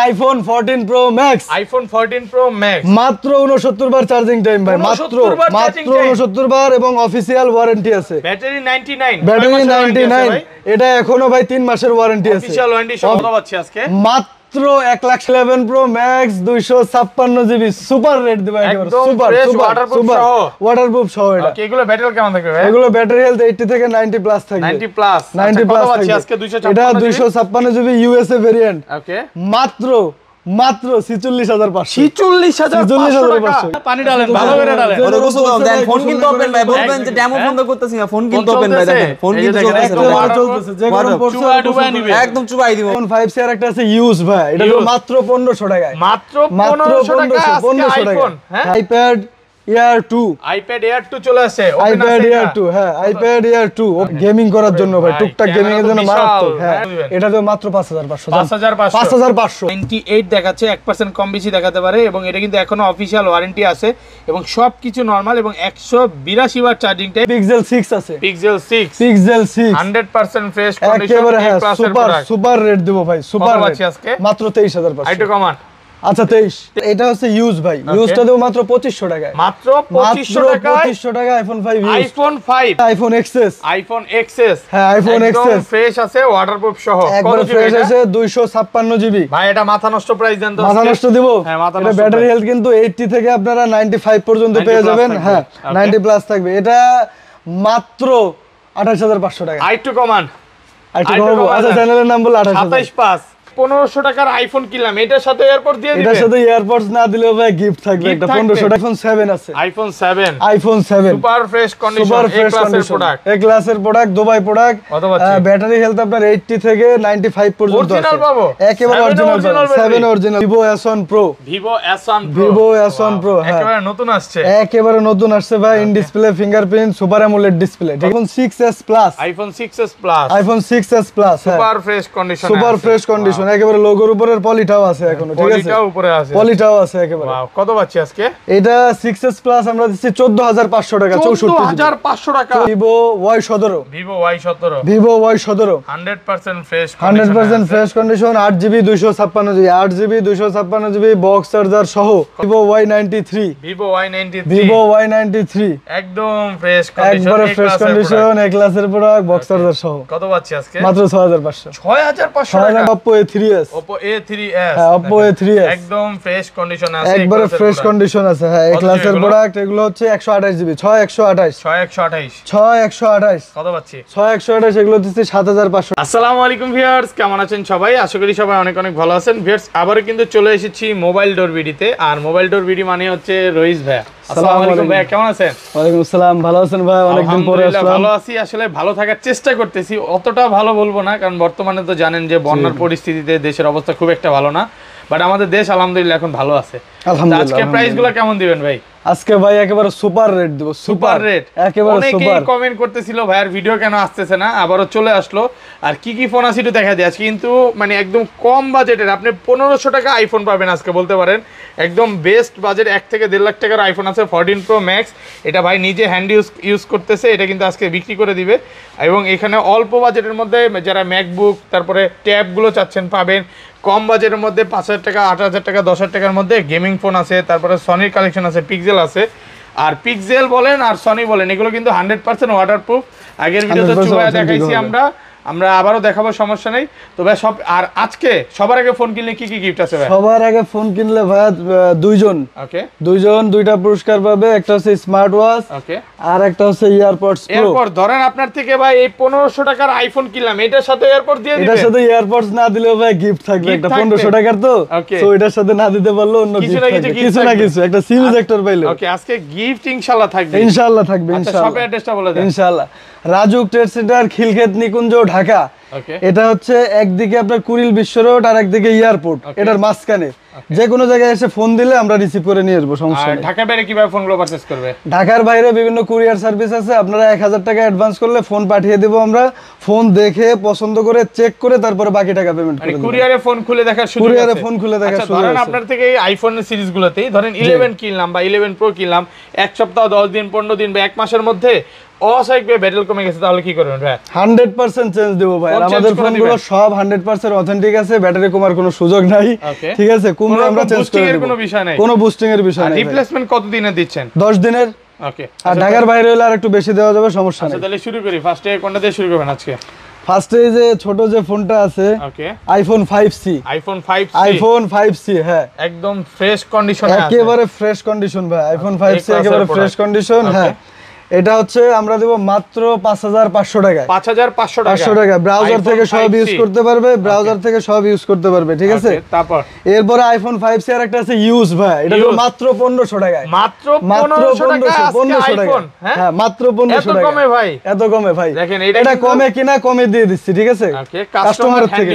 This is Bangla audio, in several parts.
IPhone 14 pro max, iPhone 14 pro max মাত্র 69 বার চার্জিং টাইম ভাই, মাত্র 69 বার, এবং অফিশিয়াল ওয়ারেন্টি আছে। ব্যাটারি 99, ব্যাটারি 99, এটা এখনো ভাই 3 মাসের ওয়ারেন্টি আছে। অফিশিয়াল ওয়ারেন্টি সহ কত পাচ্ছি আজকে? মাত্র 111 pro max 256 GB super rate দিবা একেবারে, সুপার ওয়াটারপ্রুফ সহ। এটা এগুলো ব্যাটারি কেমন থাকবে ভাই? এগুলো ব্যাটারি হেলথ 80 থেকে 90 প্লাস থাকবে, 90 প্লাস। 90 প্লাস পাচ্ছি আজকে 256 এটা 256 জিবি ইউএসএ ভেরিয়েন্ট। ওকে, মাত্র 46500। 46500 পানি ডালেন, ভালো করে ডালেন। ওরে গোসল দাও দেন, ফোন কিনতে ওপেন ভাই, বলবেন যে ডেমো বন্ধ করতেছি না, ফোন কিনতে ওপেন ভাই, দেখেন ফোন কিনতে চলতেছে, যে গরম পড়ছে একদম চুবাই দিব। ফোন 5C আর একটা আছে ইউজ ভাই, এটা মাত্র 1500 টাকায়, মাত্র 1500 টাকা আজকে আইফোন। হ্যাঁ, আইপ্যাড এয়ার 2, আইপ্যাড এয়ার 2 চলে আসে, আইপ্যাড এয়ার 2, হ্যাঁ আইপ্যাড এয়ার 2 গেমিং করার জন্য ভাই, টুকটাক গেমিং এর জন্য মারাত্মক। হ্যাঁ, এটা তো মাত্র 5500। 98 দেখাচ্ছে, 1% কম বেশি দেখাতে পারে, এবং এটা কিন্তু এখনো অফিশিয়াল ওয়ারেন্টি আছে এবং সবকিছু নরমাল, এবং 182 ওয়াট চার্জিং টাইম। পিক্সেল 6 আছে, পিক্সেল 6 100% ফ্রেশ কন্ডিশন, একেবারে হ্যাঁ, সুপার রেট দেব ভাই, সুপার রেট আজকে মাত্র 23500। আইটো কমান, আচ্ছা 23। এটা হচ্ছে ইউজ ভাই, ইউজটা দেব মাত্র 2500 টাকায়, মাত্র 2500 টাকায় iPhone 5 iPhone 5, iPhone XS, iPhone XS. হ্যাঁ আইফোন এক্সএস ফ্রেশ আছে, ওয়াটারপ্রুফ সহ, একবার ফ্রেশ আছে, 256 জিবি ভাই। এটা মাথা নষ্ট প্রাইস দেন তো, মাথা নষ্ট দিব। হ্যাঁ, মাথা এটা নষ্ট। ব্যাটারি হেলথ কিন্তু 80 থেকে আপনারা 95 পর্যন্ত পেয়ে যাবেন। হ্যাঁ 90 প্লাস থাকবে, এটা মাত্র 28500 টাকা। আইটো কমান, আচ্ছা চ্যানেলের নাম বল 285 1500 টাকার আইফোন কিনলাম, এটার সাথে এয়ারপড দিয়ে দিবেন। এটার সাথে এয়ারপডস না দিলেও ভাই গিফট থাকবে একটা 1500 টাকা। আইফোন 7 আছে, আইফোন 7 সুপার ফ্রেশ কন্ডিশন, এ ক্লাসের প্রোডাক্ট, এ ক্লাসের product, Dubai product. Battery health আপনার 80 থেকে 95 পর্যন্ত আছে, একেবারে original 7 original. Vivo S1 Pro, Vivo S1 Pro একেবারে নতুন আসছে, একেবারে নতুন আসছে ভাই, in display fingerprint, super AMOLED display. IPhone 6s plus, iPhone 6s plus, iPhone 6s plus super fresh condition, super fresh condition, একেবারে লোগোর উপরের পলিটাও আছে এখনো, ঠিক আছে, পলিটাও উপরে আছে, পলিটাও আছে একেবারে। ওয়াও, কত পাচ্ছি আজকে? এটা 6s প্লাস আমরা দিচ্ছি 14500 টাকা, 14500 টাকা। Vivo Y17, Vivo Y17, Vivo Y17 100% fresh, 100% fresh condition, 8GB 256GB, 8GB 256GB box charger সহ। Vivo Y93, Vivo Y93, Vivo Y93 একদম ফ্রেশ কন্ডিশন, একবারে ফ্রেশ কন্ডিশন, এ ক্লাসের প্রোডাক্ট, বক্স চার্জার সহ। কত পাচ্ছি আজকে? মাত্র 6500। 6500 টাকা। Oppo A3s, Oppo A3s, হ্যাঁ Oppo A3s একদম ফ্রেশ কন্ডিশন আছে, একবারে ফ্রেশ কন্ডিশন আছে। হ্যাঁ এই ক্লাসের প্রোডাক্ট, এগুলো হচ্ছে 128GB, 6128, 6128 কত পাচ্ছি? 6128 এগুলো দিচ্ছি 7500। আসসালামু আলাইকুম ভিউয়ার্স, কেমন আছেন সবাই? আশা করি সবাই অনেক অনেক ভালো আছেন। ভিউয়ার্স, আবারও কিন্তু চলে এসেছি মোবাইল ডোর ভিডিওতে, আর মোবাইল ডোর ভিডিও মানে হচ্ছে রইস ভাই। আসসালামু আলাইকুম ভাই, কেমন আছেন? ওয়ালাইকুম আসসালাম, ভালো আছেন ভাই? অনেকদিন পরে আসলাম। ভালো আছি, আসলে ভালো থাকার চেষ্টা করতেছি, অতটা ভালো বলবো না, কারণ বর্তমানে তো জানেন যে বন্যার পরিস্থিতিতে দেশের অবস্থা খুব একটা ভালো না, বাট আমাদের দেশ আলহামদুলিল্লাহ এখন ভালো আছে। আলহামদুলিল্লাহ। আজকে প্রাইসগুলো কেমন দিবেন ভাই? আজকে ভাই একেবারে সুপার রেট দেব, সুপার রেট, একেবারে সুপার। অনেকেই কমেন্ট করতেছিল ভাইয়ার ভিডিও কেন আসতেছে না, আবারও চলে আসলো। আর কি কি ফোন আছে একটু দেখা দিই আজকে, কিন্তু মানে একদম কম বাজেটের আপনি 1500 টাকা আইফোন পাবেন আজকে, বলতে পারেন একদম বেস্ট বাজেট, 1 থেকে 1.5 লাখ টাকার আইফোন আছে 14 প্রো ম্যাক্স। এটা ভাই নিজে হ্যান্ড ইউজ করতেছে, এটা কিন্তু আজকে বিক্রি করে দিবে। এবং এখানে অল্প বাজেটের মধ্যে যারা ম্যাকবুক তারপরে ট্যাবগুলো চাচ্ছেন পাবেন, কম বাজেটের মধ্যে 5000 টাকা, 8000 টাকা, 10000 টাকার মধ্যে গেমিং ফোন আছে, তারপরে সনির কালেকশন আছে, পিক্সেল আছে। আর পিক্সেল বলেন আর সনি বলেন, এগুলো কিন্তু 100% ওয়াটারপ্রুফ। আগের ভিডিওতে চুবায়া দেখাইছি আমরা আবারও দেখাবো, সমস্যা নেই। তো ভাই সব, আর আজকে সবার আগে ফোন কিনলে কি কি গিফট আছে ভাই? সবার আগে ফোন কিনলে ভাই দুইজন দুইটা পুরস্কার পাবে, একটা হচ্ছে স্মার্ট ওয়াচ, ওকে, আর একটা হচ্ছে ইয়ারপডস প্রো। এরপর ধরেন আপনার থেকে ভাই এই 1500 টাকার আইফোন কিনলাম, এটার সাথে এয়ারপড দিয়ে দিবেন। এটার সাথে ইয়ারপডস না দিলেও ভাই গিফট থাকবে একটা 1500 টাকার, তো সো এটার সাথে না দিতে পারলে অন্য গিফট থাকবে, কিছু না কিছু একটা সিম ইজেক্টর পাইলে। ওকে, আজকে গিফট ইনশাআল্লাহ থাকবে, ইনশাআল্লাহ থাকবে, ইনশাআল্লাহ। আচ্ছা, শপের অ্যাড্রেসটা বলে দেন। ইনশাআল্লাহ রাজুক ট্রেড সেন্টার, খিলক্ষেত নিকুঞ্জ, ঢাকা। এটা হচ্ছে একদিকে আপনার কুড়িল বিশ্ব রোড আর একদিকে এয়ারপোর্ট, এটার মাঝখানে। যে কোনো জায়গায় এসে ফোন দিলে আমরা রিসিভ করে নিয়ে আসবো, সমস্যা নেই। ঢাকার বাইরে কিভাবে ফোনগুলো পারচেজ করবে? ঢাকার বাইরে বিভিন্ন কুরিয়ার সার্ভিস আছে, আপনারা 1000 টাকা অ্যাডভান্স করলে ফোন পাঠিয়ে দেব আমরা, ফোন দেখে পছন্দ করে চেক করে তারপরে বাকি টাকা পেমেন্ট করে দেব। কুরিয়ারে ফোন খুলে দেখার সুযোগ আছে, কুরিয়ারে ফোন খুলে দেখার সুযোগ আছে। ধরেন আপনার থেকে এই আইফোনের সিরিজগুলোতেই ধরেন 11 কিনলাম বা 11 প্রো কিনলাম, এক সপ্তাহ 10 দিন 15 দিন বা এক মাসের মধ্যে অস্বাভাবিক ব্যাটারি কমে গেছে তাহলে কি করবেন ভাই? 100% চেঞ্জ দেব ভাই। Phone আমাদের change করে ফোনগুলো দিবেন? সব 100% অথেন্টিক আছে, ব্যাটারি কমার কোনো সুযোগ নাই। Okay. ঠিক আছে, কোনো কোনো আমরা চেঞ্জ boosting করে এর দেব, কোনো বিষয় নাই? কোনো বুস্টিং এর বিষয় নাই। রিপ্লেসমেন্ট কত দিনে দিচ্ছেন? 10 দিনের। ওকে, আর ঢাকার বাইরে হলে আর একটু বেশি দেওয়া যাবে, সমস্যা আচ্ছা নেই। তাহলে শুরু করি। ফার্স্টে কোনটা দিয়ে শুরু করবেন আজকে? ফার্স্টে যে ছোট যে ফোনটা আছে, ওকে, iPhone 5C। IPhone 5C, iPhone 5C, হ্যাঁ, একদম ফ্রেশ কন্ডিশনে আছে, একেবারে ফ্রেশ কন্ডিশন ভাই। আইফোন 5C class একেবারে এর ফ্রেশ product। কন্ডিশন। Okay. হ্যাঁ, এটা হচ্ছে আমরা দেব মাত্র 5500 টাকায়। 5500 টাকা। 500 টাকা ব্রাউজার iPhone থেকে সব 5C ইউজ করতে পারবে, ব্রাউজার থেকে সব ইউজ করতে পারবে। ঠিক আছে, Okay, তারপর এরপরে আইফোন 5C আর একটা আছে ইউজ ভাই, এটা দেব Use। মাত্র 1500 টাকায়। মাত্র মাত্র 1500 টাকা আজকে 1500 টাকা। আইফোন, হ্যাঁ হ্যাঁ, মাত্র 1500 এত টাকা। কমে ভাই? এত কমে ভাই। দেখেন, এটা এটা কিন্তু- কমে কিনা কমে দিয়ে দিচ্ছি। ঠিক আছে, ওকে, কাস্টমার থেকে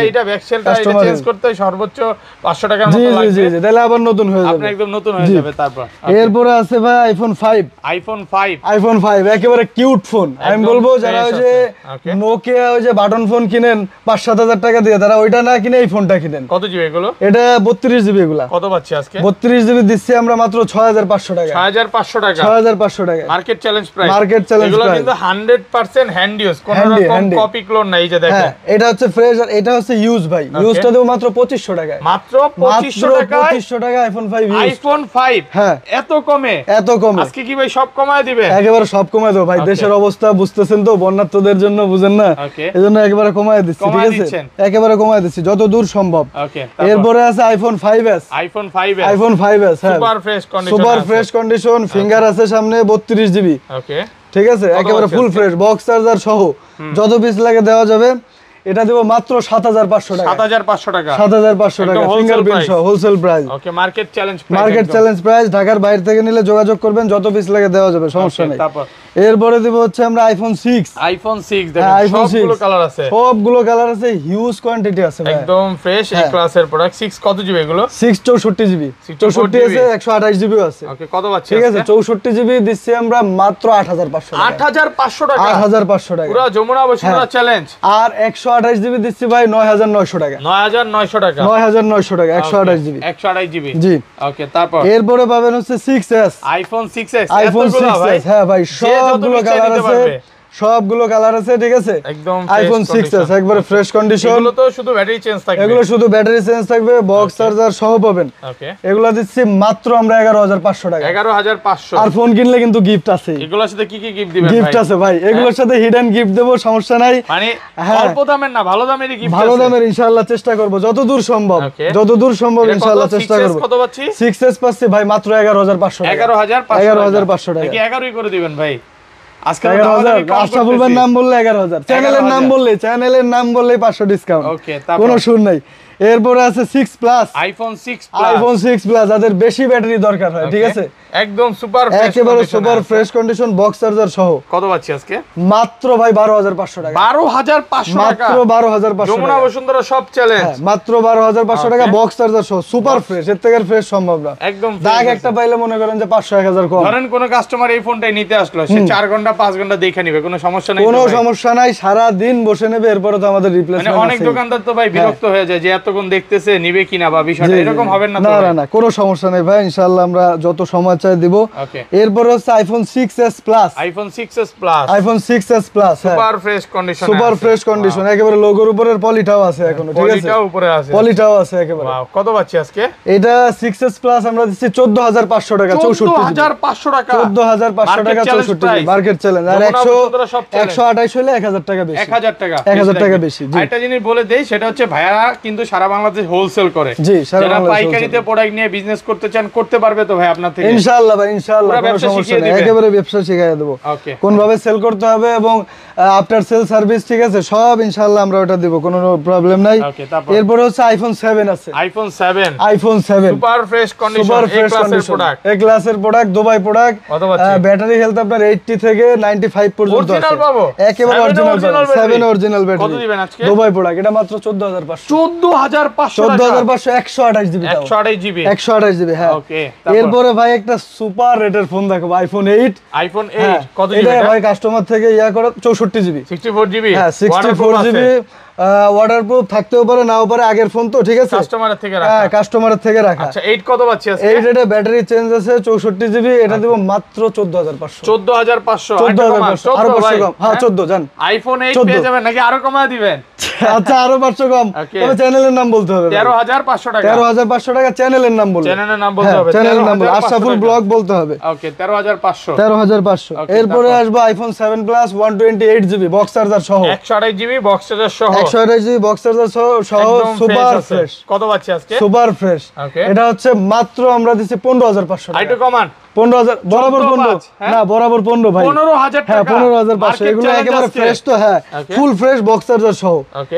এটা ব্যাকসেলটা এটা Customer চেঞ্জ জি। করতে সর্বোচ্চ 500 টাকার জি মতো জি জি লাগবে। জি, তাহলে আবার নতুন হয়ে আপনি যাবে। একদম নতুন হয়ে জি। যাবে। তারপর এরপরে আছে ভাই আইফোন 5। আইফোন 5 আইফোন 5 একেবারে কিউট ফোন। আমি একদম বলবো যারা fresh ওই যে আছে। Okay. নোকিয়া ওই যে বাটন ফোন কিনেন 5-7 টাকা দিয়ে, তারা ওইটা না কিনে এই ফোনটা কিনেন। কত জিবি এগুলো? এটা 32 জিবি। এগুলা কত পাচ্ছি আজকে? 32 জিবি দিচ্ছি আমরা মাত্র 6500 টাকা। 6500 টাকা 6500 টাকা market challenge price. Market challenge এগুলো price। কিন্তু 100% হ্যান্ড ইউজ, কোনো Handy, রকম handy। কপি ক্লোন নাই। এই যে দেখেন, হ্যাঁ, এটা হচ্ছে ফ্রেশ আর এটা হচ্ছে ইউজ ভাই। ইউজটা দেব মাত্র 2500 টাকায়। মাত্র 2500 টাকায় 2500 টাকা আইফোন 5 ইউজ। আইফোন 5 হ্যাঁ, এত কমে? এত কমে আজকে কি ভাই সব কমায় দিবেন? একেবারে সব কমায় দেবো ভাই। Okay. দেশের অবস্থা বুঝতেছেন তো, বন্যার্থদের জন্য, বুঝেন না, Okay. এজন্য একেবারে কমায় দিচ্ছি। ঠিক কমায় আছে, দিচ্ছেন? একেবারে কমায় দিচ্ছি যত দূর সম্ভব। ওকে, এরপরে আছে আইফোন 5s। আইফোন 5 এর আইফোন 5s, হ্যাঁ, super fresh condition, super fresh condition, finger আছে সামনে 32 জিবি। ওকে, ঠিক আছে, একেবারে আছে ফুল আজকে? ফ্রেশ, বক্স চার্জার সহ যত পিস লাগে দেওয়া যাবে। এটা দেব মাত্র 7500 টাকা। 7500 টাকা 7500 টাকা একদম wholesale ফিঙ্গারপ্রিন্ট price। সহ wholesale price. Okay, market challenge price. Market challenge price. ঢাকার বাইরে থেকে নিলে যোগাযোগ করবেন, যত পিস লাগে দেওয়া যাবে, সমস্যা নেই। তারপর এরপরে দিব হচ্ছে আমরা আইফোন 6। আইফোন 6 হ্যাঁ, দেখেন, iPhone সবগুলো 6 কালার আছে, সবগুলো কালার আছে, হিউজ কোয়ান্টিটি আছে ভাই। একদম ফ্রেশ এই হ্যাঁ। ক্লাসের প্রোডাক্ট। 6 কত জিবি এগুলো? 6 64 জিবি। 64 আছে, 128 জিবিও আছে। ওকে, কত পাচ্ছি ঠিক আছে, 64 জিবি দিচ্ছি আমরা মাত্র 8500 টাকা। 8500 টাকা 8500 টাকা। পুরো যমুনা বসুন্ধরা হ্যাঁ। চ্যালেঞ্জ। আর 128 জিবি দিচ্ছি ভাই 9900 টাকা। 9900 টাকা 9900 টাকা 128 জিবি। 128 জিবি। জি। ওকে, তারপর এরপরে পাবেন হচ্ছে 6s। IPhone 6s। আইফোন এতগুলো ভাই? 6s, হ্যাঁ ভাই, যে যত সবগুলো নিচে কালার নিতে আছে, পারবে। সবগুলো কালার আছে। ঠিক আছে, একদম আইফোন 6s একবারে ফ্রেশ কন্ডিশন। এগুলো তো শুধু ব্যাটারি চেঞ্জ থাকবে। এগুলো শুধু ব্যাটারি চেঞ্জ থাকবে, বক্স চার্জার সহ পাবেন। ওকে, এগুলো দিচ্ছি মাত্র আমরা 11500 টাকা। 11500। আর ফোন কিনলে কিন্তু গিফট আছে। এগুলোর সাথে কি কি গিফট দিবেন ভাই? গিফট আছে ভাই, এগুলোর সাথে হিডেন গিফট দেবো, সমস্যা নাই। মানে হ্যাঁ। অল্প দামের না, ভালো দামেরই গিফট আছে। ভালো দামের ইনশাআল্লাহ চেষ্টা করব, যতদূর সম্ভব, Okay. যতদূর সম্ভব এটা কত? ইনশাআল্লাহ চেষ্টা 6s করব। কত পাচ্ছি? 6s পাচ্ছি ভাই মাত্র 11500 টাকা। 11500 টাকা। কি 11ই করে দিবেন ভাই? আজকে 11000 আশরাফুল নাম বললে 11000, চ্যানেলের নাম বললে 500 ডিসকাউন্ট, ওকে, তারপর কোনো সুর নাই। এরপরে আছে 6 plus. IPhone 6 plus. IPhone 6 plus যাদের বেশি ব্যাটারি দরকার হয়। ঠিক আছে, একদম সুপার ফ্রেশ, একেবারে super fresh condition, box charger সহ কত পাচ্ছি আজকে? মাত্র ভাই 12500 টাকা। 12500 টাকা মাত্র 12500 যমুনা টাকা। বসুন্ধরা সব চ্যালেঞ্জ। হ্যাঁ, মাত্র 12500 টাকা, Okay. বক্স চার্জার সহ, সুপার ফ্রেশ, এর থেকে ফ্রেশ সম্ভব না। একদম দাগ fresh একটা আছে। পাইলে মনে করেন যে 500-1000 কম। ধরেন কোন কাস্টমার এই ফোনটাই নিতে আসলো, সে 4 ঘন্টা 5 ঘন্টা দেখে নিবে, কোনো সমস্যা নেই তো কোনো ভাই? সমস্যা নাই, সারা দিন বসে নেবে, এরপরে তো আমাদের মানে রিপ্লেসমেন্ট অনেক আছে। দোকানদার তো ভাই বিরক্ত হয়ে যায় যে এতক্ষণ দেখতেছে নিবে কিনা বা বিষয়টা এরকম হবে না তো না ভাই? না না, কোনো সমস্যা নেই ভাই, ইনশাআল্লাহ আমরা যত সময় চাই দিব। ওকে, এরপরে হচ্ছে iPhone 6s plus. IPhone 6s plus iPhone 6s plus, হ্যাঁ, super fresh condition, super fresh condition, একেবারে লোগোর উপরের পলিটাও আছে এখনো। ঠিক আছে, পলিটাও উপরে আছে, পলিটাও আছে একেবারে। ওয়াও, কত পাচ্ছি আজকে? এটা 6s প্লাস আমরা দিচ্ছি 14500 টাকা, 64 জিবি। 14500 টাকা 14500 টাকা, 64 জিবি, মার্কেট চ্যালেঞ্জ। আর 128 হলে 1000 টাকা বেশি। 1000 টাকা 1000 টাকা বেশি, জি। একটা জিনিস বলে দেই, সেটা হচ্ছে ভাইয়া কিন্তু সারা বাংলাদেশ হোলসেল করে। জি, সারা যারা বাংলাদেশ পাইকারিতে প্রোডাক্ট নিয়ে বিজনেস করতে চান করতে পারবে তো ভাই আপনার থেকে? ইনশাআল্লাহ ভাই, ইনশাআল্লাহ, পুরো কোনো ব্যবসা সমস্যা শিখিয়ে নেই, দিবেন। একেবারে ব্যবসা শিখিয়ে দেব, ওকে, কোন ভাবে সেল করতে হবে এবং আফটার সেল সার্ভিস। ঠিক আছে, সব ইনশাআল্লাহ আমরা ওটা দেব, কোনো প্রবলেম নাই। ওকে, তারপর এরপর হচ্ছে আইফোন 7 আছে। IPhone 7 iPhone 7 super fresh condition, super এই ফ্রেশ ক্লাসের কন্ডিশন, প্রোডাক্ট। এক ক্লাসের প্রোডাক্ট, দুবাই প্রোডাক্ট। কত পাচ্ছি? ব্যাটারি হেলথ আপনার 80 থেকে 95 পর্যন্ত আছে। Original পাবো? একেবারে 7 অরিজিনাল original পাবেন, 7 battery? অরিজিনাল কত ব্যাটারি, দিবেন আজকে? দুবাই প্রোডাক্ট, এটা মাত্র 14500। 14500 টাকা 14500, 128 জিবি, 128 জিবি। 128 জিবি, হ্যাঁ। ওকে, তারপর? এরপরে ভাই একটা সুপার রেটের ফোন দেখো, আইফোন 8। আইফোন হ্যাঁ, 8 কত এটা জিবি? ভাই কাস্টমার থেকে ইয়া করে 64 জিবি। 64 জিবি, হ্যাঁ, 64 জিবি, ওয়াটারপ্রুফ থাকতেও পারে নাও পারে, আগের ফোন তো, ঠিক আছে, কাস্টমারের থেকে রাখা। হ্যাঁ কাস্টমারের থেকে রাখা। আচ্ছা 8 কত পাচ্ছি আজকে? এই রেটে ব্যাটারি চেঞ্জ আছে 64 জিবি, এটা দেব মাত্র 14500। 14500 14500 আরো 500 কম, হ্যাঁ 14 জান। আইফোন 8 পেয়ে যাবেন নাকি আরো কমায় দিবেন? আচ্ছা আরো 500 কম, তবে চ্যানেলের নাম বলতে হবে। 13500 টাকা। 13500 টাকা চ্যানেলের নাম বলতে, চ্যানেলের নাম বলতে হবে, চ্যানেলের নাম বলতে, আশরাফুল ব্লগ বলতে হবে। ওকে 13500। 13500। এরপরে আসবে iPhone 7 plus 128 GB box charger সহ, 128 জিবি বক্স চার্জার সহ, 128 জিবি বক্স চার্জার সহ সুপার ফ্রেশ। কত পাচ্ছি আজকে? সুপার ফ্রেশ, এটা হচ্ছে মাত্র আমরা দিছি 15500 টাকা। আইটো কমান 15000 বরাবর 15 না বরাবর 15 ভাই, 15000 টাকা। হ্যাঁ 15500, এগুলো একেবারে ফ্রেশ তো, হ্যাঁ ফুল ফ্রেশ বক্স চার্জার সহ,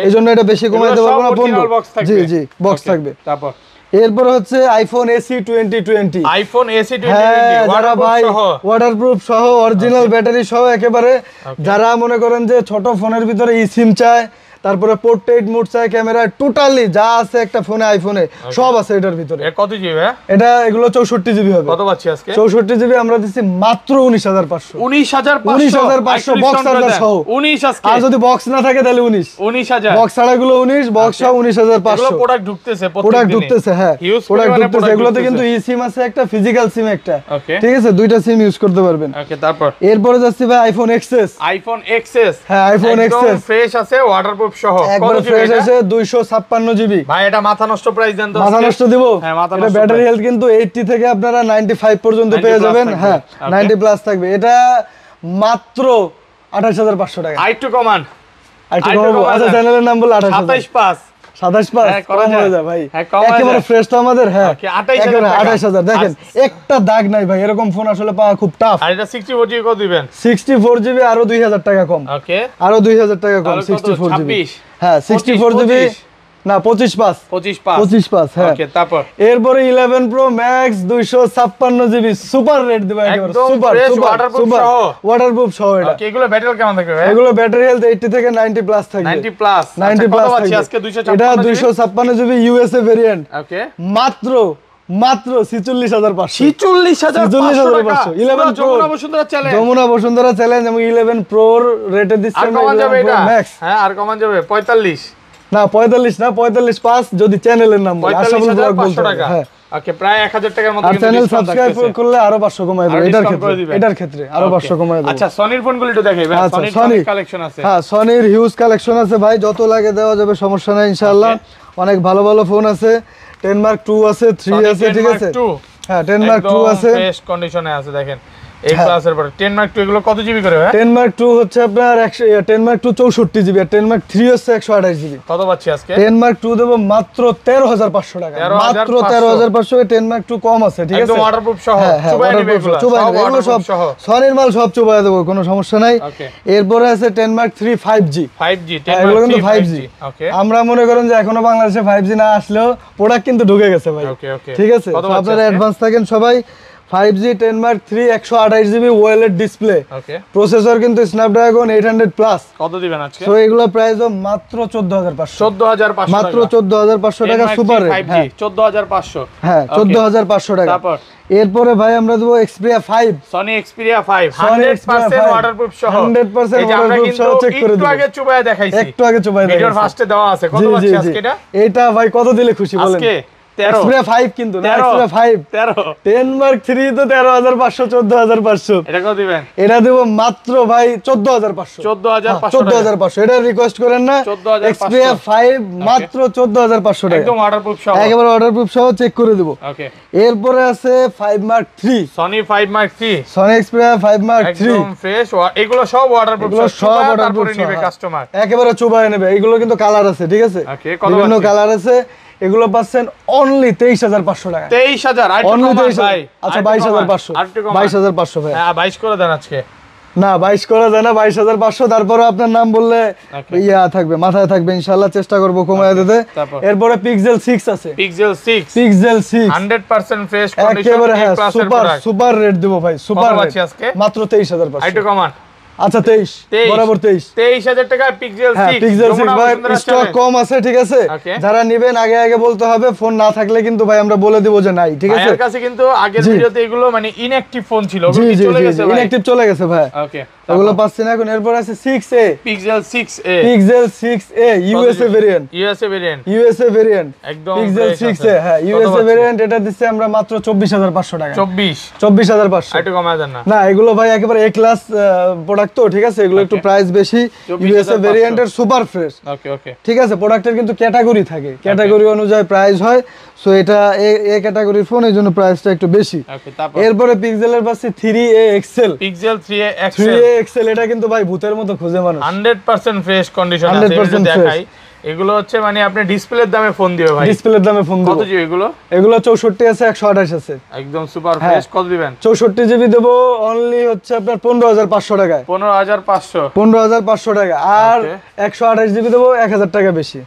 এইজন্য এটা বেশি কমাইতে পারবো না 15। জি জি বক্স থাকবে। তারপর এরপর হচ্ছে আইফোন এসি 2020, আইফোন এসি 2020 যারা ওয়াটারপ্রুফ ভাই সহ, ওয়াটারপ্রুফ সহ অরিজিনাল ব্যাটারি সহ একেবারে, যারা মনে করেন যে ছোট ফোনের ভিতরে ই সিম চায়, তারপরে পোর্ট্রেট মোড চাই, ক্যামেরা টোটালি যা আছে একটা ফোনে আইফোনে সব আছে এটার ভিতরে। কত জিবি? এটা এগুলো 64 জিবি হবে। কত পাচ্ছি আজকে? 64 জিবি আমরা দিচ্ছি মাত্র 19500। 19500 বক্স চার্জার সহ 19 আজকে। আর যদি বক্স না থাকে তাহলে 19000, বক্স ছাড়া গুলো 19, বক্স সহ 19500। এগুলো প্রোডাক্ট ঢুকতেছে প্রোডাক্ট ঢুকতেছে, হ্যাঁ প্রোডাক্ট ঢুকতেছে। এগুলোতে কিন্তু ই সিম আছে একটা, ফিজিক্যাল সিম একটা, ঠিক আছে, দুইটা সিম ইউজ করতে পারবেন। ওকে তারপর এরপরে যাচ্ছি ভাই আইফোন এক্সএস। আইফোন এক্সএস, হ্যাঁ আইফোন এক্সএস ফ্রেশ আছে ওয়াটারপ্রুফ সহ, একবার ফ্রেশ আছে 256 জিবি। ভাই এটা মাথা নষ্ট প্রাইস দেন তো। মাথা নষ্ট দিব? হ্যাঁ মাথা এটা নষ্ট। ব্যাটারি হেলথ কিন্তু 80 থেকে আপনারা 95 পর্যন্ত পেয়ে যাবেন, হ্যাঁ 90 প্লাস থাকবে। এটা মাত্র 28500 টাকা। আইটু কমান, আইটু কমাবো, আচ্ছা চ্যানেলের নাম বলে 28500। 27500 হ্যাঁ, করা কম হয়ে যায়। যায় ভাই, হ্যাঁ, কম হয়ে একেবারে যায়। ফ্রেশ তো আমাদের, হ্যাঁ ওকে, 28000 একেবারে টাকা। 28000। দেখেন একটা দাগ নাই ভাই, এরকম ফোন আসলে পাওয়া খুব টাফ। আর এটা 64 জিবি কত দিবেন? 64 জিবি আরো 2000 টাকা কম, ওকে আরো 2000 টাকা কম। তাহলে কত? 64 জিবি, 26? হ্যাঁ 64 জিবি 25? না 25 25 হ্যাঁ। ওকে তারপর এরপরে 11 pro max 256 GB super rate দেব, একেবারে একদম super fresh super waterproof super সহ। ওয়াটারপ্রুফ সহ। এটা ওকে এগুলো ব্যাটারি কেমন থাকবে ভাই? এগুলো ব্যাটারি হেলথ 80 থেকে 90 প্লাস থাকবে। 90 প্লাস 90 প্লাস পাচ্ছি থাকবে আজকে? এটা 256 256 জিবি ইউএসএ ভেরিয়েন্ট, ওকে মাত্র 46500। 46500 11 pro Jamuna Bashundhara challenge, Jamuna Bashundhara challenge এবং 11 প্রোর রেটে দিচ্ছি আর আমরা কমান যাবে 11 প্রো এটা? ম্যাক্স। হ্যাঁ আর কমান যাবে 45, না 45 না 45 পাস যদি চ্যানেলের নাম বলে, আশরাফুল ব্লগ বলতে 45500 হবে, টাকা। হ্যাঁ ওকে প্রায় 1000 টাকার মতো আর কিন্তু চ্যানেল ডিসকাউন্ট সাবস্ক্রাইব থাকতেছে। করলে আরো 500 কমায় দেব। আরো এটার discount করে ক্ষেত্রে দিবেন। এটার ক্ষেত্রে আরো 500 কমায় দেব। আচ্ছা সনির ফোনগুলো একটু দেখাই ভাই। আচ্ছা, সনির সনি কালেকশন আছে। হ্যাঁ সনির হিউজ কালেকশন আছে ভাই, যত লাগে দেওয়া যাবে, সমস্যা নাই ইনশাআল্লাহ। অনেক ভালো ভালো ফোন আছে, 10 মার্ক 2 আছে, 3 আছে, ঠিক আছে, হ্যাঁ 10 মার্ক 2 আছে, ফ্রেশ কন্ডিশনে আছে দেখেন। এই ক্লাসের পরে 10 মার্ক 2 এগুলো কত জিবি করে ভাই? 10 মার্ক 2 হচ্ছে আপনার 10 মার্ক 2 64 জিবি, আর 10 মার্ক 3 হচ্ছে 128 জিবি। কত পাচ্ছি আজকে? 10 মার্ক 2 দেব মাত্র 13500 টাকা, মাত্র 13500 10 মার্ক 2 কম আছে, ঠিক আছে, একদম ওয়াটারপ্রুফ সহ চুবাই নিবে এগুলো, চুবাই নিবে এগুলো সব সনির মাল, সব চুবাই দেব, কোনো সমস্যা নাই। ওকে এরপরে আছে 10 মার্ক 3 5G, 5G 10 এগুলো মার্ক কিন্তু 5G। ওকে আমরা মনে করেন যে এখনো বাংলাদেশে 5G না আসলেও প্রোডাক্ট কিন্তু ঢুকে গেছে ভাই, ওকে ওকে ঠিক আছে, কত তো পাচ্ছি আপনারা আজকে? অ্যাডভান্স থাকেন সবাই। 5G 10 মার্ক 3 128 জিবি ওয়েলেড ডিসপ্লে, ওকে প্রসেসর কিন্তু স্ন্যাপড্রাগন 800 প্লাস। কত দিবেন আজকে? তো এগুলো প্রাইস মাত্র 14500, 14500 মাত্র 14500 টাকা সুপার রেট, 5G 14500 হ্যাঁ 14500 টাকা। তারপর এরপরে ভাই আমরা দেবো Xperia 5, Sony Xperia 5 Sony Xperia 100% 5 waterproof সহ, 100% এই যে আমরা waterproof কিন্তু সহ check করে একটু দিবো। আগে চুবায় দেখাইছি, একটু আগে চুবাই ভিডিওর ফার্স্টে দেওয়া আছে। কত পাচ্ছি আজকে এটা? এটা ভাই কত দিলে খুশি বলেন? আজকে 13 Xperia 5 কিন্তু না, 13 Xperia 5 13 10 মার্ক 3 তো 13500 14500, এটা কত দিবেন? এটা দেব মাত্র ভাই 14500, 14500 14500। এটা রিকোয়েস্ট করেন না, 14500 Xperia 5 মাত্র 14500 টাকা, একদম ওয়াটারপ্রুফ সহ, একেবারে ওয়াটারপ্রুফ সহ চেক করে দেব। ওকে এরপরে আছে 5 mark 3, Sony 5 Mark 3 Sony Xperia 5 mark 3, একদম ফ্রেশ, এগুলো সব ওয়াটারপ্রুফ এগুলো সব তারপরে waterproof নিবে সহ, কাস্টমার। একেবারে চুবায় নেবে। এগুলো কিন্তু কালার আছে, ঠিক আছে, ওকে কত বিভিন্ন পাচ্ছি? কালার আছে, এগুলো পাচ্ছেন অনলি 23500 টাকা, 23000 আইটু অনলি কমান 23000। ভাই, আচ্ছা আইটু 22500, কমান, আইটু কমান। 22500 ভাই, হ্যাঁ 22 করে দেন আজকে। না 22 করা যায় না, 22500। তারপরে আপনার নাম বললে Okay. ইয়া থাকবে, মাথায় থাকবে, ইনশাআল্লাহ চেষ্টা করব কমায় দিতে। তারপর? এরপরে পিক্সেল 6 আছে, Pixel 6 পিক্সেল 6 100% ফ্রেশ কন্ডিশন, একেবারে A হ্যাঁ ক্লাসের সুপার প্রোডাক্ট। সুপার রেট দেব ভাই, সুপার রেট পাচ্ছি আজকে? মাত্র 23500। আইটু কমান আচ্ছা 23 বরাবর 23। 23000 টাকা পিক্সেল 6, হ্যাঁ পিক্সেল 6 যমুনা ভাই বসুন্ধরা স্টক চ্যালেঞ্জ। কম আছে, ঠিক আছে, Okay. যারা নেবেন আগে আগে বলতে হবে, ফোন না থাকলে কিন্তু ভাই আমরা বলে দিব যে নাই, ঠিক আছে। ভাইয়ের কাছে কিন্তু আগের জি। ভিডিওতে এগুলো মানে ইনঅ্যাকটিভ ফোন ছিল, জি ওগুলো কি জি চলে জি গেছে ভাই? ইনঅ্যাকটিভ চলে গেছে ভাই। ওকে ওগুলো পাচ্ছি না এখন। এরপর আছে 6A, pixel 6a, pixel 6A USA variant, USA variant একদম পিক্সেল 6A, হ্যাঁ ইউএসএ ভেরিয়েন্ট। এটা দিচ্ছে আমরা মাত্র 24,500 টাকা। 24,500 একটু কমায় দেন না। না এগুলো ভাই একেবারে এ ক্লাস প্রোডাক্ট তো, ঠিক আছে, এগুলো একটু প্রাইস বেশি। ইউএসএ ভেরিয়েন্টের সুপার ফ্রেশ, ওকে ঠিক আছে। প্রোডাক্টের কিন্তু ক্যাটাগরি থাকে, ক্যাটাগরি অনুযায়ী প্রাইস হয়। সো এটা এ ক্যাটাগরির ফোন, এই জন্য প্রাইসটা একটু বেশি। এরপরে পিক্সেলের পাশে 3A Excel, pixel 3A Excel. এটা কিন্তু ভাই ভূতের মতো খুঁজে মানুষ, 100% ফ্রেশ কন্ডিশন আছে। 100% দেখাই এগুলো হচ্ছে মানে আপনি ডিসপ্লের দামে ফোন দিও ভাই, ডিসপ্লের দামে ফোন দিও। কত জিবি এগুলো? এগুলো 64 আছে, 128 আছে, একদম সুপার ফ্রেশ। কত দিবেন? 64 জিবি দেবো অনলি হচ্ছে আপনার 15,500 টাকায়। 15,500 টাকা। আর 128 জিবি দেবো 1000 টাকা বেশি,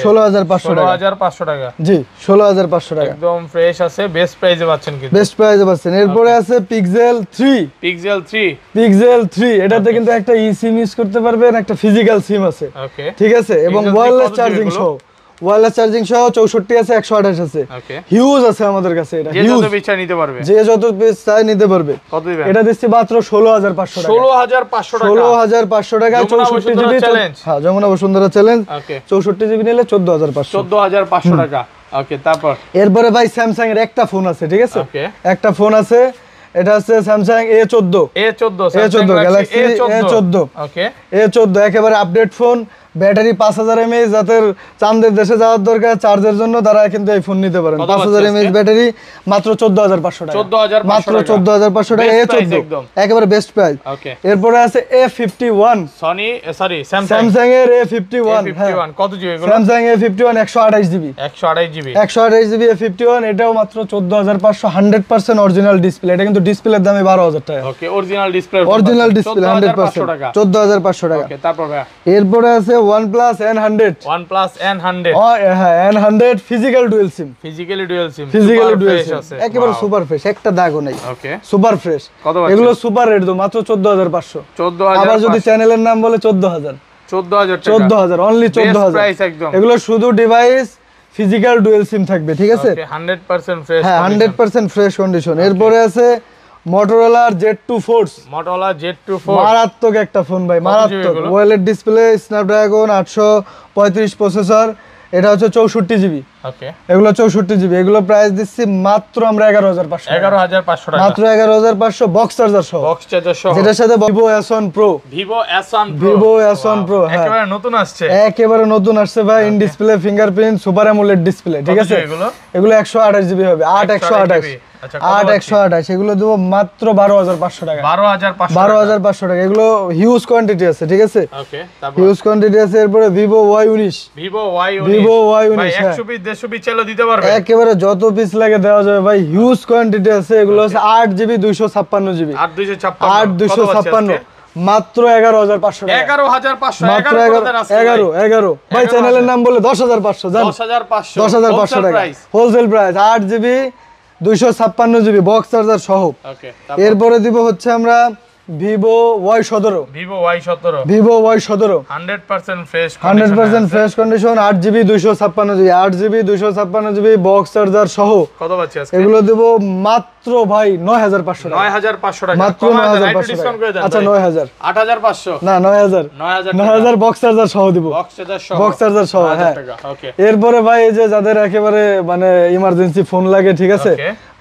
16,500 টাকা। 16,500 টাকা, জি 16,500 টাকা, একদম ফ্রেশ আছে, বেস্ট প্রাইসে পাচ্ছেন কিন্তু, বেস্ট প্রাইসে পাচ্ছেন। এরপরে আছে পিক্সেল 3, পিক্সেল 3। এটাতে কিন্তু একটা ই সিম ইউজ করতে পারবেন, একটা ফিজিক্যাল সিম আছে, ওকে ঠিক আছে, এবং ওয়্যারলেস চার্জিং সহ, ওয়্যারলেস চার্জিং সহ 64 আছে, 128 আছে, হিউজ আছে আমাদের কাছে। এটা যে যত পিস চাই নিতে পারবে, যে যত পিস চাই নিতে পারবে। কত দিবেন? এটা দিচ্ছি মাত্র 16,500 টাকা, 16,500 টাকা, 64 জিবি চ্যালেঞ্জ। হ্যাঁ যমুনা বসুন্ধরা চ্যালেঞ্জ, 64 জিবি নিলে 14,500 টাকা। ওকে তারপর এরপরে ভাই স্যামসাং এর একটা ফোন আছে, ঠিক আছে, একটা ফোন আছে, এটা হচ্ছে স্যামসাং A14 গ্যালাক্সি A14। ওকে A14 একেবারে আপডেট ফোন, ব্যাটারি 5000 mAh। যাদের চাঁদের দেশে যাওয়ার দরকার চার্জের জন্য, তারা কিন্তু এই ফোন নিতে পারেন। 5000 mAh ব্যাটারি, মাত্র 14,500 টাকা, মাত্র 14,500 টাকা। A14 একেবারে বেস্ট প্রাইস। এরপরে আছে A51, স্যামসাং এর A51। কত জিবি এগুলো? Samsung A51 128 GB, 128 GB A51। এটাও মাত্র 14,500, 100% অরিজিনাল ডিসপ্লে। এটা কিন্তু ডিসপ্লের দামে 12,000 টাকা। ওকে অরিজিনাল ডিসপ্লে, 100%, 14,500 টাকা। ওকে তারপর ভাই এরপরে আছে OnePlus N100, হ্যাঁ N100 physical dual SIM, physically dual SIM, একেবারে সুপার ফ্রেশ, একটা দাগও নাই, ওকে সুপার ফ্রেশ। কত? এগুলো সুপার রেট তো মাত্র 14,500। আবার যদি চ্যানেলের নাম বলে 14,000, অনলি 14,000। এগুলো শুধু ডিভাইস ফিজিক্যাল ডুয়াল সিম থাকবে, ঠিক আছে, 100% ফ্রেশ, হ্যাঁ 100% ফ্রেশ কন্ডিশন। এরপরে আছে Motorola Z2 Force, মারাত্মক একটা ফোন ভাই, মারাত্মক। ওয়েলেড ডিসপ্লে, স্ন্যাপড্রাগন 835 প্রসেসর। এটা হচ্ছে 64 জিবি, এগুলো 64 জিবি। এগুলো প্রাইস দিচ্ছি মাত্র আমরা 11,500 টাকা, মাত্র 11,500 বক্স চার্জার সহ, যেটার সাথে Vivo S1 Pro, হ্যাঁ একেবারে নতুন আসছে, একেবারে নতুন আসছে ভাই। In display fingerprint super AMOLED display, ঠিক আছে। এগুলো 128 জিবি হবে, 8/128 এগুলো দেবো মাত্র 12,500 টাকা, 12,500 টাকা। এগুলো হিউজ কোয়ান্টিটি আছে, ঠিক আছে, হিউজ কোয়ান্টিটি আছে। এরপরে Vivo Y19, ভাই 100 পিস 150 পিস চাইলে দিতে পারবে, একেবারে যত পিস লাগে দেওয়া যাবে ভাই, হিউজ কোয়ান্টিটি আছে। এগুলো আছে 8 জিবি 256 জিবি, 8/256 মাত্র 11,500 টাকা, 11,500, মাত্র 11 ভাই। চ্যানেলের নাম বলে 10,500, জান 10,500 টাকা wholesale price, 8 GB 256 GB box charger সহ। এরপরে দিব হচ্ছে আমরা Vivo Y17, 100% fresh, 100% fresh condition, 8 GB 256 GB, 8 GB 256 GB box charger সহ। কত পাচ্ছি আজকে? এগুলো দেব মাত্র ভাই 9,500 টাকা, 9,500 টাকা, মাত্র 9,500 টাকা। আচ্ছা 9,000, 8,500 না 9,000 বক্স চার্জার সহ দিব, বক্স চার্জার সহ, হ্যাঁ। এরপরে ভাই এই যে যাদের একেবারে মানে ইমার্জেন্সি ফোন লাগে, ঠিক আছে,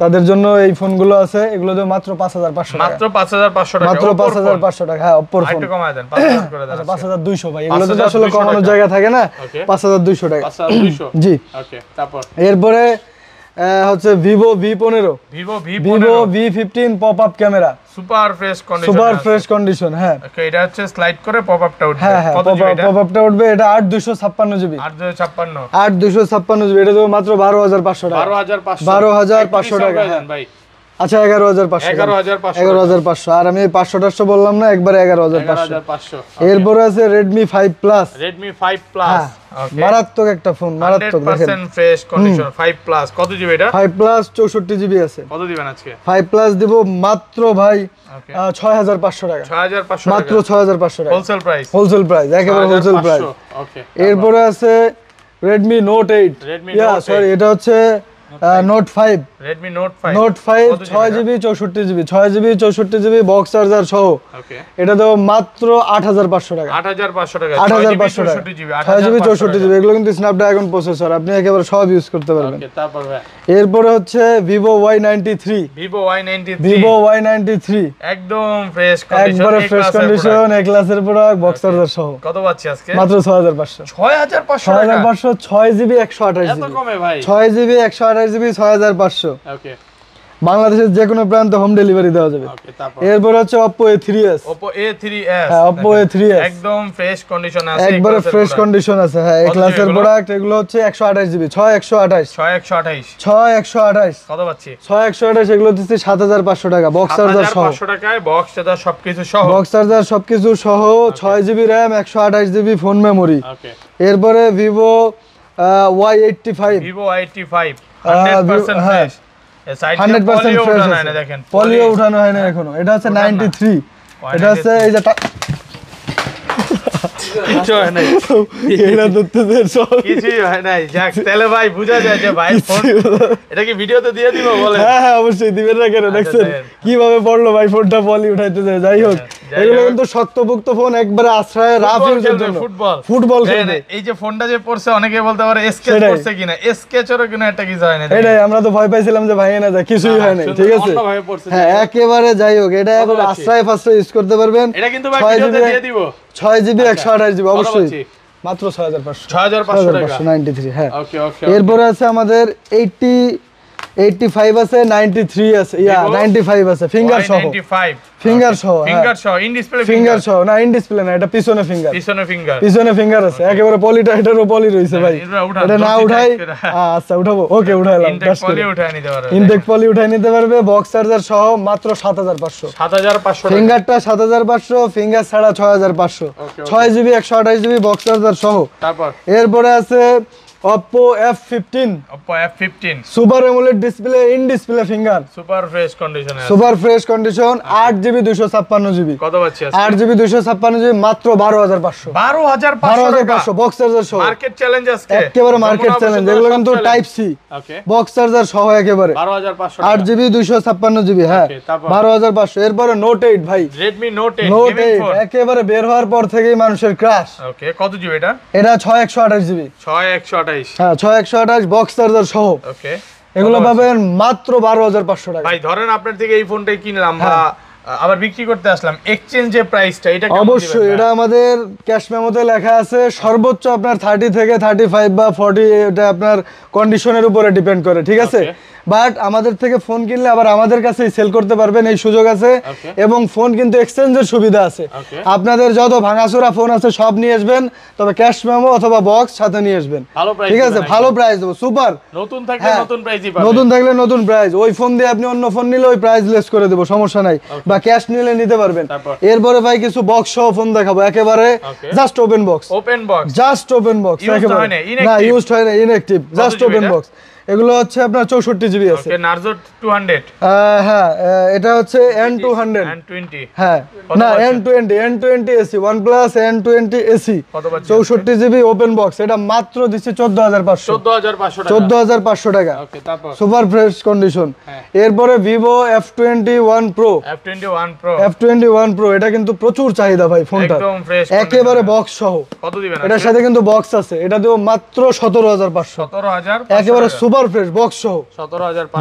তাদের জন্য এই ফোনগুলো আছে। এগুলো দেব মাত্র 5,500 টাকা, মাত্র 5,500 টাকা, মাত্র 5,500 টাকা, হ্যাঁ অপ্পোর ফোন। একটু কমায় দেন, 5,000 করে দেন। 5,200 ভাই, এগুলো তো আসলে কমানোর জায়গা থাকে না, 5,200 টাকা, 5,200 জি। ওকে তারপর এরপরে হচ্ছে Vivo V15, Vivo V15 pop up camera, super fresh condition, হ্যাঁ। ওকে এটা হচ্ছে স্লাইড করে পপ আপটা উঠবে, হ্যাঁ কত জিবি এটা? পপ আপটা উঠবে, এটা 8/256 জিবি, 8/256 জিবি। এটা দেবো মাত্র 12,500 টাকা, 12,500 টাকা ভাই। আচ্ছা 11,500, আর আমি 500 বললাম না, একবারে 11,500। এরপরে আছে Redmi 5 Plus, মারাত্মক একটা ফোন, মারাত্মক, দেখেন 100% ফ্রেশ কন্ডিশন, 5 প্লাস। কত জিবি এটা? 5 Plus 64 জিবি আছে। কত দিবেন আজকে? 5 Plus দিব মাত্র ভাই 6,500 টাকা, 6,500 মাত্র 6,500 টাকা হোলসেল প্রাইস, একেবারে হোলসেল প্রাইস। ওকে এরপরে আছে Redmi Note 8, সরি এটা হচ্ছে নোট 5 Redmi Note 5 নোট 5 কত GB 6GB 64GB 6GB 64GB box charger সহ ওকে এটা তো মাত্র 8500 টাকা 8500 টাকা 8500 টাকা 64GB 6GB 64GB এগুলো কিন্তু স্ন্যাপড্রাগন প্রসেসর আপনি একেবারে সব ইউজ করতে পারবেন ওকে তারপর ভাই এরপরে হচ্ছে Vivo Y93 Vivo Y93 Vivo Y93 একদম ফ্রেশ কন্ডিশন একবারে ফ্রেশ কন্ডিশন এ ক্লাসের প্রোডাক্ট বক্স চার্জার সহ কত পাচ্ছি আজকে মাত্র 6500 6500 টাকা 6500 6GB 128GB এত কমে ভাই 6GB 128GB 6500 ওকে বাংলাদেশের যে কোনো প্রান্তে হোম ডেলিভারি দেওয়া যাবে ওকে তারপর এরপর হচ্ছে Oppo A3s Oppo A3s হ্যাঁ Oppo A3s একদম ফ্রেশ কন্ডিশন আছে একবারে ফ্রেশ কন্ডিশন আছে হ্যাঁ এই কত ক্লাসের এগুলো? প্রোডাক্ট এগুলো হচ্ছে 128GB 6128 6128 6128 কত পাচ্ছি 6128 এগুলো দিচ্ছি 7500 টাকা বক্স চার্জার সহ 7500 টাকায় বক্স চার্জার সবকিছু সহ বক্স চার্জার সবকিছু সহ 6GB RAM 128GB phone memory ওকে এরপরে Vivo Y85 Vivo Y85 100% হ্যাঁ। ফ্রেশ এই সাইড 100% ফ্রেশ আছে দেখেন পলিও উঠানো হয় না এখনো এটা হচ্ছে 93 এটা হচ্ছে এই যে কিছু হয় নাই এটা ধরতে দেন সব কিছুই হয় নাই যাক তাহলে ভাই বুঝা যায় যে ভাই ফোন এটা কি ভিডিওতে দিয়ে দিব বলে হ্যাঁ হ্যাঁ অবশ্যই দিবেন না কেন দেখছেন দেখেন। কিভাবে পড়লো ভাই ফোনটা পলি উঠাইতে যায় যাই হোক যাই এগুলো হোক। কিন্তু শক্তভুক্ত ফোন একবারে আশ্রয় রাফ ইউজের জন্য ফুটবল খেলবে এই যে ফোনটা যে পড়ছে অনেকে বলতে পারে স্কেচ সেটাই। পড়ছে কিনা স্কেচেরও কিনা একটা কিছু হয় না এটাই আমরা তো ভয় পাইছিলাম যে ভাই না যায় কিছুই হয় না শুধু ঠিক আছে অন্যভাবে পড়ছে। হ্যাঁ একেবারে যাই হোক এটা এখন পাচ্ছি? আশ্রয় ফাশ্রয় ইউজ করতে পারবেন এটা কিন্তু ভাই 6GB ভিডিওতে দিয়ে দিব 6GB 128GB অবশ্যই পাচ্ছি? মাত্র 6500 6500 টাকা 6593 হ্যাঁ ওকে ওকে এরপরে আছে আমাদের 85 আছে 93 আছে ইয়া Vivo 95 আছে ফিঙ্গার সহ 95 ফিঙ্গার সহ ফিঙ্গার সহ ইন ডিসপ্লে ফিঙ্গার সহ না ইন ডিসপ্লে না এটা পিছনে ফিঙ্গার পিছনে ফিঙ্গার পিছনে ফিঙ্গার আছে একেবারে পলিটা এটারও পলি রইছে ভাই এটা উঠান, এটা না ধরছি উঠাই টাইট করে। আচ্ছা উঠাবো ওকে উঠাইলাম ইনটেক পলি উঠায় নিতে পারবে ইনটেক পলি উঠাই নিতে পারবে বক্স চার্জার সহ মাত্র 7500 7500 টাকা ফিঙ্গারটা 7500 ফিঙ্গার ছাড়া 6500 Okay, 6GB 128GB box charger সহ তারপর এরপরে আছে Oppo F15 Oppo F15 super AMOLED display in display finger super fresh কন্ডিশনে আছে super fresh condition 8GB 256GB কত পাচ্ছি আজকে 8GB 256GB মাত্র 12500 12500 টাকা 12500 বক্স চার্জার সহ মার্কেট চ্যালেঞ্জ আজকে একেবারে মার্কেট চ্যালেঞ্জ এগুলো কিন্তু type C okay box charger সহ একেবারে 12500 টাকা 8GB 256GB হ্যাঁ Okay, তারপর? 12500 এরপরে নোট 8 ভাই Redmi Note 8 note gaming 8 phone একেবারে বের হওয়ার পর থেকেই মানুষের ক্রাশ ওকে কত জিবি এটা এটা 6128GB 6128 হ্যাঁ 6128 বক্স চার্জার সহ ওকে এগুলো পাবেন মাত্র 12500 টাকা ভাই ধরেন আপনার থেকে এই ফোনটাই কিনলাম বা আবার বিক্রি করতে আসলাম এক্সচেঞ্জের প্রাইসটা এটা কেমন অবশ্যই দিবেন এটা আমাদের ক্যাশ মেমোতে লেখা আছে সর্বোচ্চ আপনার 30 থেকে 35 বা 40 এটা আপনার কন্ডিশনের উপরে ডিপেন্ড করে ঠিক আছে বাট আমাদের থেকে ফোন কিনলে আবার আমাদের কাছেই সেল করতে পারবেন এই সুযোগ আছে Okay. এবং ফোন কিন্তু এক্সচেঞ্জের সুবিধা আছে Okay. আপনাদের যত ভাঙাচোরা ফোন আছে সব নিয়ে আসবেন তবে ক্যাশ মেমো অথবা বক্স সাথে নিয়ে আসবেন ভালো price ঠিক আছে দিবেন ভালো প্রাইস দেবো সুপার নতুন থাকলে হ্যাঁ। নতুন প্রাইসই পাবেন নতুন থাকলে নতুন প্রাইস ওই ফোন দিয়ে আপনি অন্য ফোন নিলে ওই প্রাইস লেস করে দেবো সমস্যা নাই বা ক্যাশ নিলে নিতে পারবেন তারপর? এরপরে ভাই কিছু বক্স সহ ফোন দেখাবো একেবারে Okay. Just open box open box just open box Used একেবারে হয় না, না inactive? ইউজড হয় না ইনঅ্যাকটিভ জাস্ট GB ওপেন এটা? বক্স এগুলো হচ্ছে আপনার 64GB আছে ওকে নার্জো 200 হ্যাঁ এটা হচ্ছে N200 and 20 হ্যাঁ কত না পাচ্ছেন? N20 AC OnePlus N20 AC কত পাচ্ছেন? 64GB ওপেন বক্স এটা মাত্র দিচ্ছে 14500 14500 টাকা 14500 টাকা ওকে তারপর সুপার ফ্রেশ কন্ডিশন হ্যাঁ। এরপরে Vivo F21 Pro F21 Pro F21 Pro এটা কিন্তু প্রচুর চাহিদা ভাই ফোনটা একদম ফ্রেশ একেবারে বক্স সহ কত দিবেন এটার সাথে কিন্তু বক্স আছে এটা দেবো মাত্র 17500 17500 একেবারে সুপার ফ্রেশ বক্স সহ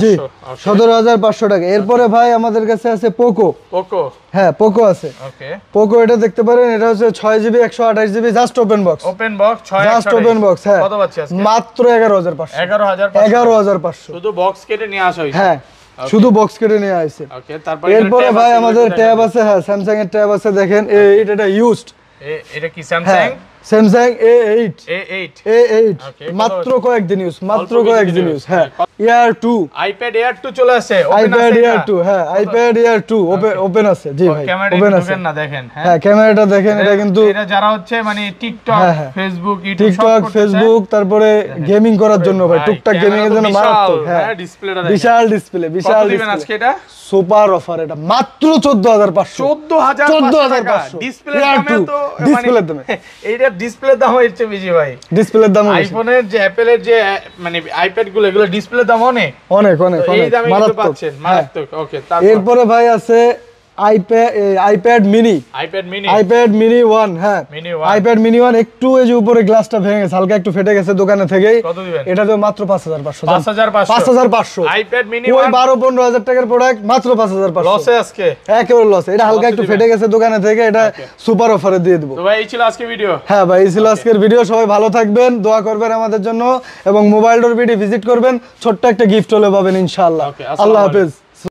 জি 17500 17500 টাকা এরপরে ভাই আমাদের কাছে আছে পোকো পোকো হ্যাঁ পোকো আছে ওকে পোকো এটা দেখতে পারেন এটা হচ্ছে 6GB 128GB just open box open box 6 just open box হ্যাঁ কত পাচ্ছি আজকে মাত্র 11500 11500 11500 শুধু বক্স কেটে নিয়ে আসা হইছে হ্যাঁ শুধু বক্স কেটে নিয়ে আসছে ওকে তারপর এরপরে ভাই আমাদের ট্যাব আছে হ্যাঁ স্যামসাং এর ট্যাব আছে দেখেন এটা ইউজড এটা কি Samsung Samsung A8 A8 A8 Okay, মাত্র কয়েকদিন ইউজ মাত্র অল্প কয়েকদিন কিছুদিন ইউজ use, হ্যাঁ হ্যাঁ। Air 2 আইপ্যাড Air 2 চলে আসে iPad Air 2 হ্যাঁ iPad Air 2 ওপেন আছে জি ভাই ক্যামেরা ওপেন আছে দেখেন না দেখেন হ্যাঁ ক্যামেরাটা দেখেন এটা কিন্তু এটা যারা হচ্ছে মানে টিকটক হ্যাঁ, হ্যাঁ। ফেসবুক ইউটিউব টিকটক ফেসবুক তারপরে গেমিং করার জন্য ভাই ভাই, টুকটাক গেমিং এর জন্য ক্যামেরা তো মারাত্মক বিশাল, হ্যাঁ হ্যাঁ, ডিসপ্লেটা দেখেন। বিশাল ডিসপ্লে কত বিশাল দিবেন আজকে ডিসপ্লে এটা সুপার অফার এটা মাত্র 14500 14500 ডিসপ্লে Air দামে 2 তো ডিসপ্লের দামে এইটা ডিসপ্লে দাম হচ্ছে বেশি ভাই ডিসপ্লের দাম বেশি আইফোনের যে অ্যাপেলের যে মানে আইপ্যাড গুলো এগুলো ডিসপ্লে দাম অনেক অনেক অনেক তো এই অনেক দামে কিন্তু মারাত্মক। পাচ্ছেন হ্যাঁ। মারাত্মক ওকে তারপর এরপরে ভাই আছে iPad mini iPad mini iPad mini 1 হ্যাঁ Mini 1 আইপ্যাড মিনি 1 একটু এই যে উপরে গ্লাসটা ভেঙে গেছে, হালকা একটু ফেটে গেছে দোকানে থেকেই। কত দিবেন? এটা তো মাত্র 5500 5500 5500 আইপ্যাড মিনি ওই 1 12-15 হাজার টাকার প্রোডাক্ট মাত্র 5500 লসে আজকে। একেবারে লস। এটা হালকা লসে একটু দিবেন। ফেটে গেছে দোকানে থেকে, এটা সুপার অফারে দিয়ে দেবো। তো ভাই এই ছিল আজকে ভিডিও। হ্যাঁ ভাই এই ছিল আজকের ভিডিও। সবাই ভালো থাকবেন, দোয়া করবেন আমাদের জন্য এবং মোবাইল ডোর ভিডিও ভিজিট করবেন, ছোট্ট একটা গিফট হলে পাবেন ইনশাআল্লাহ। Okay, আসসালামু আল্লাহ আলাইকুম। হাফেজ।